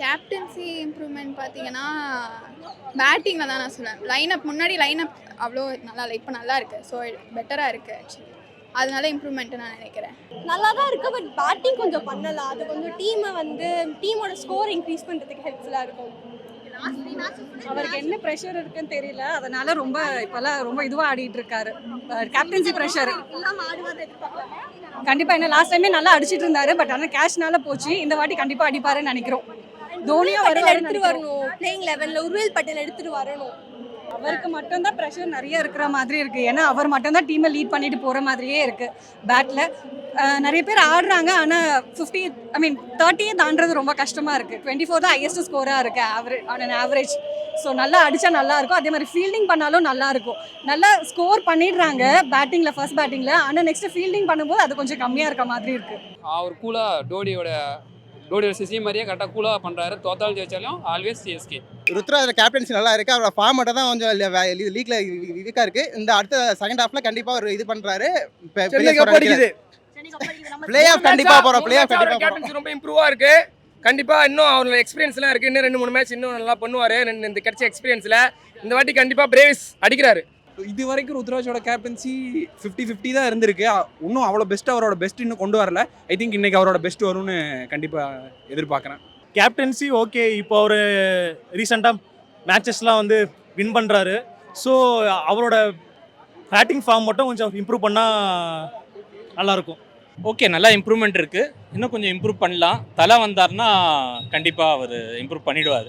Captaincy improvement பார்த்தீங்கன்னா பேட்டிங்கில் தான் நான் சொன்னேன். லைனப் அவ்வளோ நல்லா இல்லை, இப்போ நல்லா இருக்குது. ஸோ பெட்டராக இருக்குது ஆக்சுவலி. அதனால இம்ப்ரூவ்மெண்ட்டு நான் நினைக்கிறேன். நல்லா தான் இருக்குது, பட் பேட்டிங் கொஞ்சம் பண்ணலாம். அது கொஞ்சம் டீமோட ஸ்கோர் இன்க்ரீஸ் பண்ணுறதுக்கு ஹெல்ப்ஃபுல்லாக இருக்கும். அவருக்கு என்ன ப்ரெஷர் இருக்குன்னு தெரியல, அதனால இப்போல்லாம் ரொம்ப இதுவாக ஆடிட்டு இருக்காரு. கேப்டன்சி ப்ரெஷர் கண்டிப்பாக. என்ன லாஸ்ட் டைமே நல்லா அடிச்சிட்டு இருந்தாரு, பட் ஆனால் கேஷ்னால போச்சு. இந்த வாட்டி கண்டிப்பாக அடிப்பாருன்னு நினைக்கிறோம். தோனியும் எடுத்துட்டு வரணும், பிளேயிங் லெவலில் உருவேல் பட்டேல் எடுத்துட்டு வரணும். அவருக்கு மட்டும்தான் ப்ரெஷர் நிறைய இருக்கிற மாதிரி இருக்கு. ஏன்னா அவர் மட்டும்தான் டீமை லீட் பண்ணிட்டு போற மாதிரியே இருக்கு. பேட்ல நிறைய பேர் ஆடுறாங்க, ஆனால் 30 தாண்டது ரொம்ப கஷ்டமா இருக்கு. 24 தான் ஹையஸ்ட் ஸ்கோரா இருக்கு ஆவரேஜ். ஸோ நல்லா அடிச்சா நல்லா இருக்கும். அதே மாதிரி ஃபீல்டிங் பண்ணாலும் நல்லா இருக்கும். நல்லா ஸ்கோர் பண்ணிடுறாங்க பேட்டிங்ல, ஃபர்ஸ்ட் பேட்டிங்ல. ஆனால் நெக்ஸ்ட் ஃபீல்டிங் பண்ணும்போது அது கொஞ்சம் கம்மியா இருக்க மாதிரி இருக்கு. அவர் கூலா டோடியோட சிசி மாதிரியே கரெக்டாக கூலாக பண்ணுறாரு. தோத்தாலும் ஜெயிச்சாலும் ஆல்வேஸ் சிஎஸ்கே. ருத்ராஜோட கேப்டன்சி நல்லா இருக்குது. அவரோட ஃபார்ம் மட்டும் தான் கொஞ்சம் லீக்ல வீக்காக இருக்குது. இந்த அடுத்த செகண்ட் ஹாஃப்ல கண்டிப்பாக ஒரு இது பண்ணுறாரு. பிளே ஆஃப் கண்டிப்பாக போகிறோம். பிளே ஆஃப் கண்டிப்பாக கேப்டன்சி ரொம்ப இம்ப்ரூவாக இருக்குது. கண்டிப்பாக இன்னும் அவரோட எக்ஸ்பீரியன்ஸ்லாம் இருக்குது. இன்னும் 2-3 மேட்ச் இன்னும் நல்லா பண்ணுவார். இந்த கிடைச்ச எக்ஸ்பீரியன்ஸில் இந்த வாட்டி கண்டிப்பாக பிரேவிஸ் அடிக்கிறாரு. இது வரைக்கும் ருத்ராஜோட கேப்டன்சி 50-50 தான் இருந்திருக்கு. இன்னும் அவ்வளோ அவரோட பெஸ்ட் இன்னும் கொண்டு வரல. ஐ திங்க் இன்னைக்கு அவரோட பெஸ்ட் வரும்னு கண்டிப்பாக எதிர்பார்க்குறேன். Captaincy okay. இப்போ அவர் ரீசெண்டாக மேட்சஸ்லாம் வந்து வின் பண்ணுறாரு. ஸோ அவரோட பேட்டிங் ஃபார்ம் மட்டும் கொஞ்சம் இம்ப்ரூவ் பண்ணால் நல்லாயிருக்கும். ஓகே, நல்லா இம்ப்ரூவ்மெண்ட் இருக்குது. இன்னும் கொஞ்சம் இம்ப்ரூவ் பண்ணலாம். தலை வந்தார்னா கண்டிப்பாக அவர் இம்ப்ரூவ் பண்ணிடுவார்.